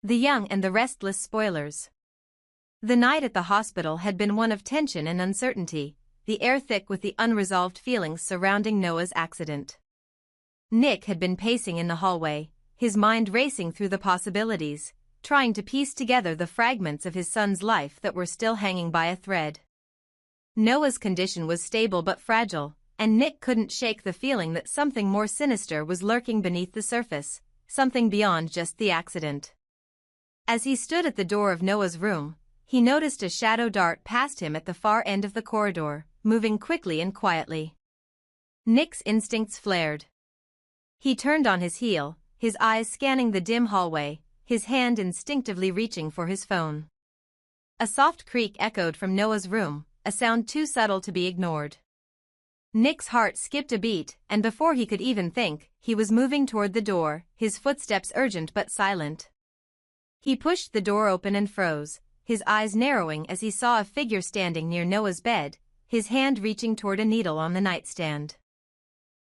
The Young and the Restless spoilers. The night at the hospital had been one of tension and uncertainty, the air thick with the unresolved feelings surrounding Noah's accident. Nick had been pacing in the hallway, his mind racing through the possibilities, trying to piece together the fragments of his son's life that were still hanging by a thread. Noah's condition was stable but fragile, and Nick couldn't shake the feeling that something more sinister was lurking beneath the surface, something beyond just the accident. As he stood at the door of Noah's room, he noticed a shadow dart past him at the far end of the corridor, moving quickly and quietly. Nick's instincts flared. He turned on his heel, his eyes scanning the dim hallway, his hand instinctively reaching for his phone. A soft creak echoed from Noah's room, a sound too subtle to be ignored. Nick's heart skipped a beat, and before he could even think, he was moving toward the door, his footsteps urgent but silent. He pushed the door open and froze, his eyes narrowing as he saw a figure standing near Noah's bed, his hand reaching toward a needle on the nightstand.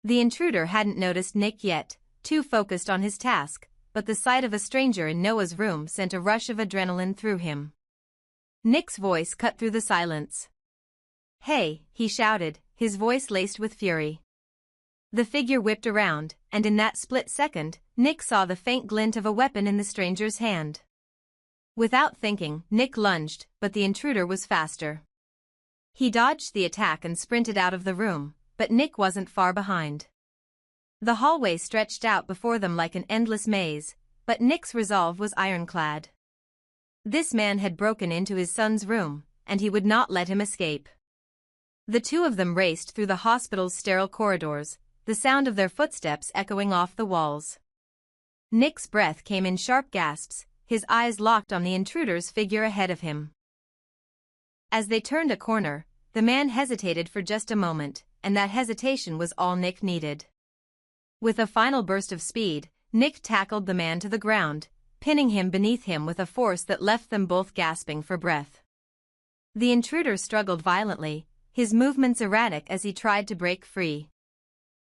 The intruder hadn't noticed Nick yet, too focused on his task, but the sight of a stranger in Noah's room sent a rush of adrenaline through him. Nick's voice cut through the silence. "Hey," he shouted, his voice laced with fury. The figure whipped around, and in that split second, Nick saw the faint glint of a weapon in the stranger's hand. Without thinking, Nick lunged, but the intruder was faster. He dodged the attack and sprinted out of the room, but Nick wasn't far behind. The hallway stretched out before them like an endless maze, but Nick's resolve was ironclad. This man had broken into his son's room, and he would not let him escape. The two of them raced through the hospital's sterile corridors, the sound of their footsteps echoing off the walls. Nick's breath came in sharp gasps, his eyes locked on the intruder's figure ahead of him. As they turned a corner, the man hesitated for just a moment, and that hesitation was all Nick needed. With a final burst of speed, Nick tackled the man to the ground, pinning him beneath him with a force that left them both gasping for breath. The intruder struggled violently, his movements erratic as he tried to break free.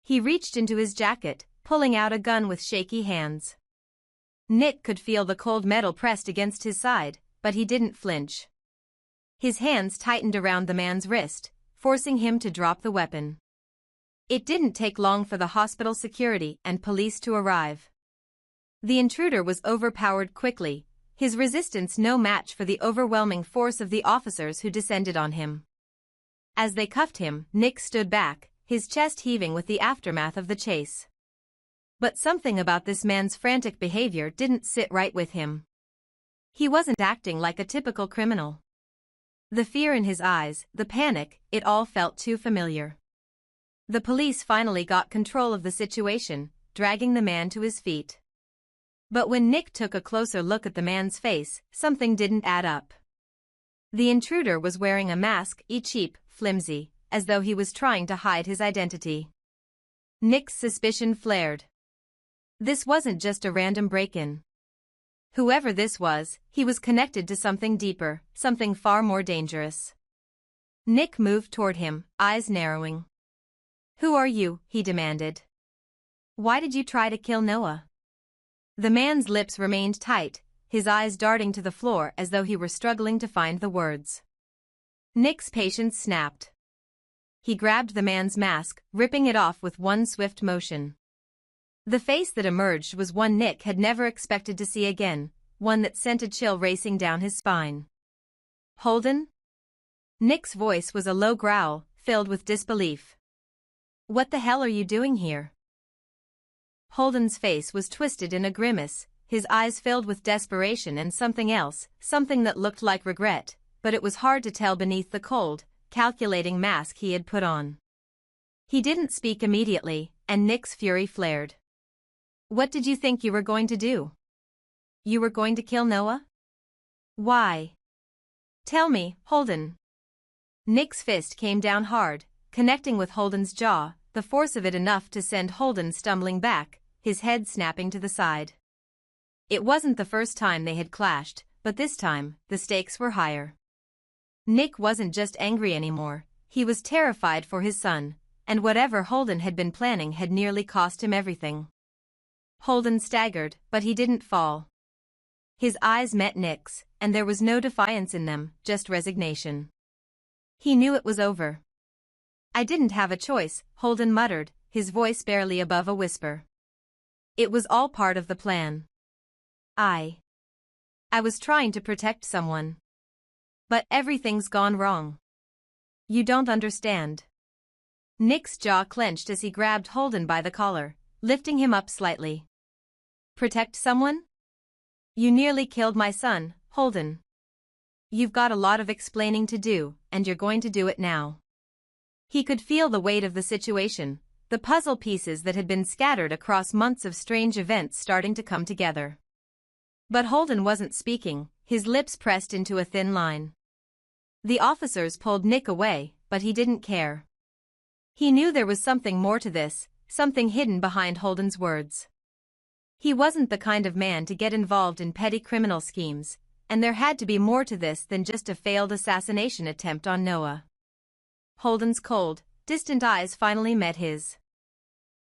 He reached into his jacket, pulling out a gun with shaky hands. Nick could feel the cold metal pressed against his side, but he didn't flinch. His hands tightened around the man's wrist, forcing him to drop the weapon. It didn't take long for the hospital security and police to arrive. The intruder was overpowered quickly, his resistance no match for the overwhelming force of the officers who descended on him. As they cuffed him, Nick stood back, his chest heaving with the aftermath of the chase. But something about this man's frantic behavior didn't sit right with him. He wasn't acting like a typical criminal. The fear in his eyes, the panic, it all felt too familiar. The police finally got control of the situation, dragging the man to his feet. But when Nick took a closer look at the man's face, something didn't add up. The intruder was wearing a mask, cheap, flimsy, as though he was trying to hide his identity. Nick's suspicion flared. This wasn't just a random break-in. Whoever this was, he was connected to something deeper, something far more dangerous. Nick moved toward him, eyes narrowing. "Who are you?" he demanded. "Why did you try to kill Noah?" The man's lips remained tight, his eyes darting to the floor as though he were struggling to find the words. Nick's patience snapped. He grabbed the man's mask, ripping it off with one swift motion. The face that emerged was one Nick had never expected to see again, one that sent a chill racing down his spine. "Holden?" Nick's voice was a low growl, filled with disbelief. "What the hell are you doing here?" Holden's face was twisted in a grimace, his eyes filled with desperation and something else, something that looked like regret, but it was hard to tell beneath the cold, calculating mask he had put on. He didn't speak immediately, and Nick's fury flared. "What did you think you were going to do? You were going to kill Noah? Why? Tell me, Holden." Nick's fist came down hard, connecting with Holden's jaw, the force of it enough to send Holden stumbling back, his head snapping to the side. It wasn't the first time they had clashed, but this time, the stakes were higher. Nick wasn't just angry anymore, he was terrified for his son, and whatever Holden had been planning had nearly cost him everything. Holden staggered, but he didn't fall. His eyes met Nick's, and there was no defiance in them, just resignation. He knew it was over. "I didn't have a choice," Holden muttered, his voice barely above a whisper. "It was all part of the plan. I was trying to protect someone. But everything's gone wrong. You don't understand." Nick's jaw clenched as he grabbed Holden by the collar, lifting him up slightly. "Protect someone? You nearly killed my son, Holden. You've got a lot of explaining to do, and you're going to do it now." He could feel the weight of the situation, the puzzle pieces that had been scattered across months of strange events starting to come together. But Holden wasn't speaking, his lips pressed into a thin line. The officers pulled Nick away, but he didn't care. He knew there was something more to this, something hidden behind Holden's words. He wasn't the kind of man to get involved in petty criminal schemes, and there had to be more to this than just a failed assassination attempt on Noah. Holden's cold, distant eyes finally met his.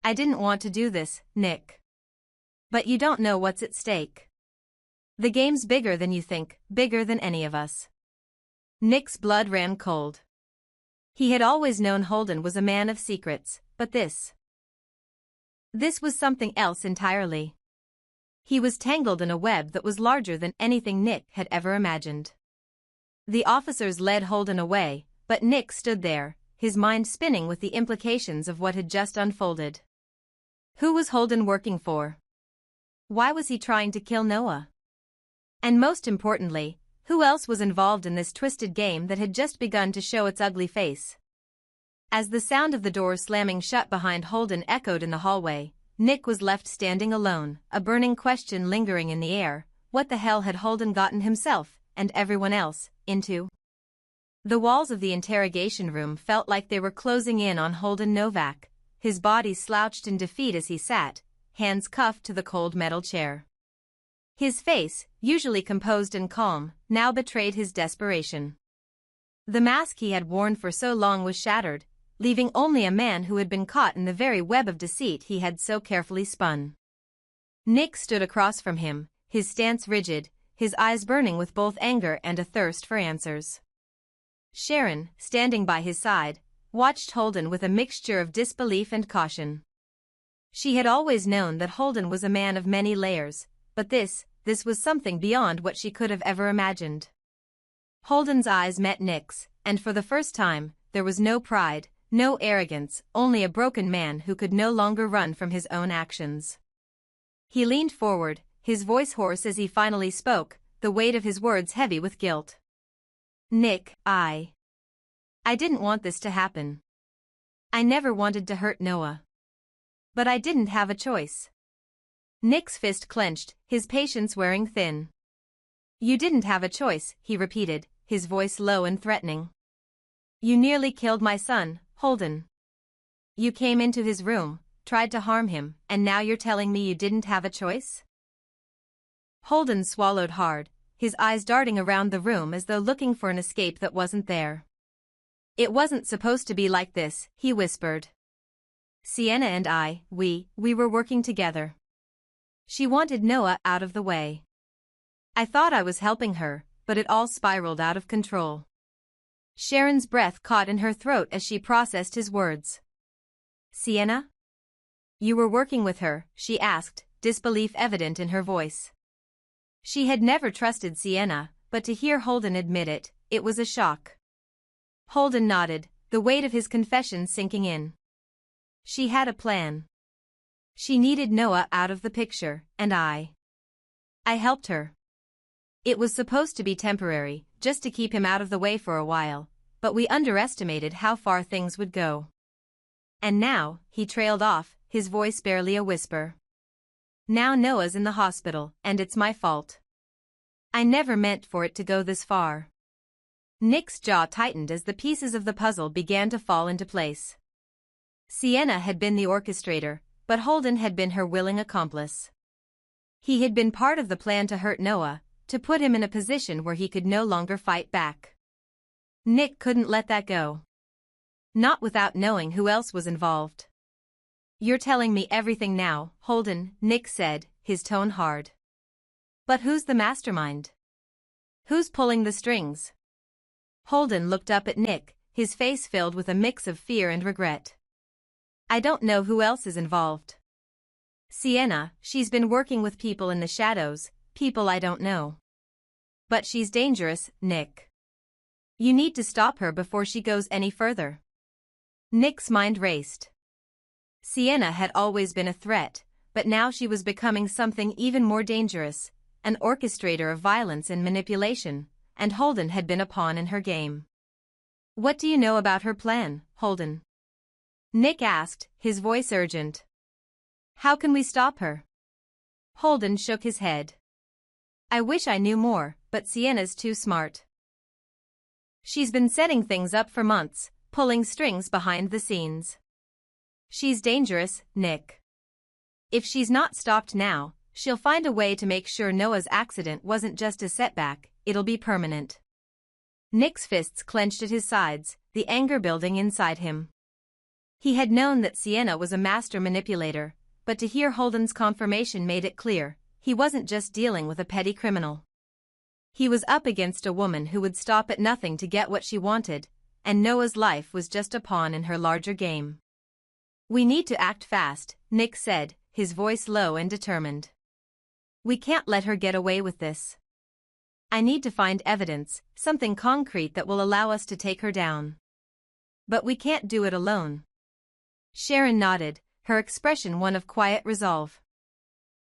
"I didn't want to do this, Nick. But you don't know what's at stake. The game's bigger than you think, bigger than any of us." Nick's blood ran cold. He had always known Holden was a man of secrets, but this was something else entirely. He was tangled in a web that was larger than anything Nick had ever imagined. The officers led Holden away, but Nick stood there, his mind spinning with the implications of what had just unfolded. Who was Holden working for? Why was he trying to kill Noah? And most importantly, who else was involved in this twisted game that had just begun to show its ugly face? As the sound of the door slamming shut behind Holden echoed in the hallway, Nick was left standing alone, a burning question lingering in the air. What the hell had Holden gotten himself, and everyone else, into? The walls of the interrogation room felt like they were closing in on Holden Novak, his body slouched in defeat as he sat, hands cuffed to the cold metal chair. His face, usually composed and calm, now betrayed his desperation. The mask he had worn for so long was shattered, leaving only a man who had been caught in the very web of deceit he had so carefully spun. Nick stood across from him, his stance rigid, his eyes burning with both anger and a thirst for answers. Sharon, standing by his side, watched Holden with a mixture of disbelief and caution. She had always known that Holden was a man of many layers, but this was something beyond what she could have ever imagined. Holden's eyes met Nick's, and for the first time, there was no pride, no arrogance, only a broken man who could no longer run from his own actions. He leaned forward, his voice hoarse as he finally spoke, the weight of his words heavy with guilt. "Nick, I didn't want this to happen. I never wanted to hurt Noah. But I didn't have a choice." Nick's fist clenched, his patience wearing thin. "You didn't have a choice," he repeated, his voice low and threatening. "You nearly killed my son, Holden. You came into his room, tried to harm him, and now you're telling me you didn't have a choice?" Holden swallowed hard, his eyes darting around the room as though looking for an escape that wasn't there. "It wasn't supposed to be like this," he whispered. "Sienna and I, we were working together. She wanted Noah out of the way. I thought I was helping her, but it all spiraled out of control." Sharon's breath caught in her throat as she processed his words. "Sienna? You were working with her?" she asked, disbelief evident in her voice. She had never trusted Sienna, but to hear Holden admit it, it was a shock. Holden nodded, the weight of his confession sinking in. "She had a plan. She needed Noah out of the picture, and I helped her. It was supposed to be temporary, just to keep him out of the way for a while, but we underestimated how far things would go. And now," he trailed off, his voice barely a whisper. "Now Noah's in the hospital, and it's my fault. I never meant for it to go this far." Nick's jaw tightened as the pieces of the puzzle began to fall into place. Sienna had been the orchestrator, but Holden had been her willing accomplice. He had been part of the plan to hurt Noah, to put him in a position where he could no longer fight back. Nick couldn't let that go. Not without knowing who else was involved. "You're telling me everything now, Holden," Nick said, his tone hard. But who's the mastermind? Who's pulling the strings? Holden looked up at Nick, his face filled with a mix of fear and regret. I don't know who else is involved. Sienna, she's been working with people in the shadows, people I don't know. But she's dangerous, Nick. You need to stop her before she goes any further. Nick's mind raced. Sienna had always been a threat, but now she was becoming something even more dangerous, an orchestrator of violence and manipulation, and Holden had been a pawn in her game. What do you know about her plan, Holden? Nick asked, his voice urgent. How can we stop her? Holden shook his head. I wish I knew more, but Sienna's too smart. She's been setting things up for months, pulling strings behind the scenes. She's dangerous, Nick. If she's not stopped now, she'll find a way to make sure Noah's accident wasn't just a setback, it'll be permanent. Nick's fists clenched at his sides, the anger building inside him. He had known that Sienna was a master manipulator, but to hear Holden's confirmation made it clear, he wasn't just dealing with a petty criminal. He was up against a woman who would stop at nothing to get what she wanted, and Noah's life was just a pawn in her larger game. We need to act fast, Nick said, his voice low and determined. We can't let her get away with this. I need to find evidence, something concrete that will allow us to take her down. But we can't do it alone. Sharon nodded, her expression one of quiet resolve.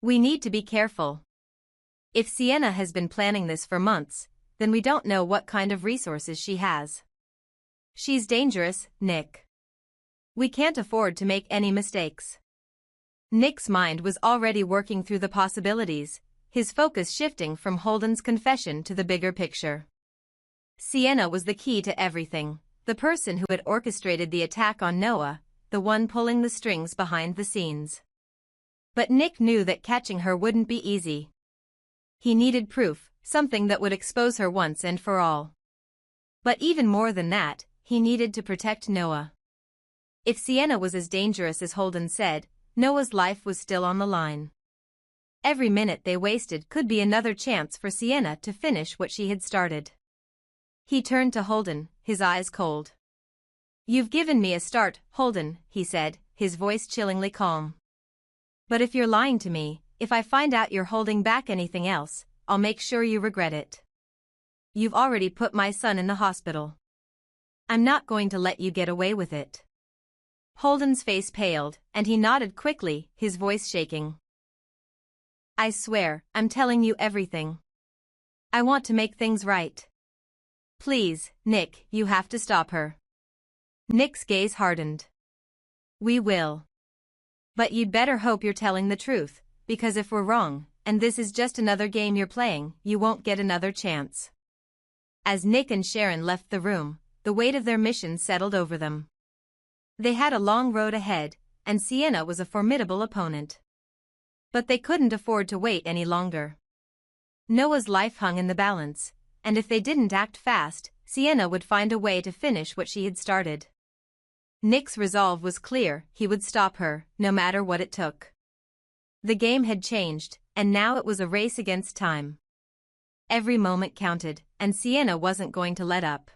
We need to be careful. If Sienna has been planning this for months, then we don't know what kind of resources she has. She's dangerous, Nick. We can't afford to make any mistakes. Nick's mind was already working through the possibilities, his focus shifting from Holden's confession to the bigger picture. Sienna was the key to everything, the person who had orchestrated the attack on Noah, the one pulling the strings behind the scenes. But Nick knew that catching her wouldn't be easy. He needed proof, something that would expose her once and for all. But even more than that, he needed to protect Noah. If Sienna was as dangerous as Holden said, Noah's life was still on the line. Every minute they wasted could be another chance for Sienna to finish what she had started. He turned to Holden, his eyes cold. You've given me a start, Holden, he said, his voice chillingly calm. But if you're lying to me, if I find out you're holding back anything else, I'll make sure you regret it. You've already put my son in the hospital. I'm not going to let you get away with it. Holden's face paled, and he nodded quickly, his voice shaking. I swear, I'm telling you everything. I want to make things right. Please, Nick, you have to stop her. Nick's gaze hardened. We will. But you'd better hope you're telling the truth, because if we're wrong, and this is just another game you're playing, you won't get another chance. As Nick and Sharon left the room, the weight of their mission settled over them. They had a long road ahead, and Sienna was a formidable opponent. But they couldn't afford to wait any longer. Noah's life hung in the balance, and if they didn't act fast, Sienna would find a way to finish what she had started. Nick's resolve was clear, he would stop her, no matter what it took. The game had changed, and now it was a race against time. Every moment counted, and Sienna wasn't going to let up.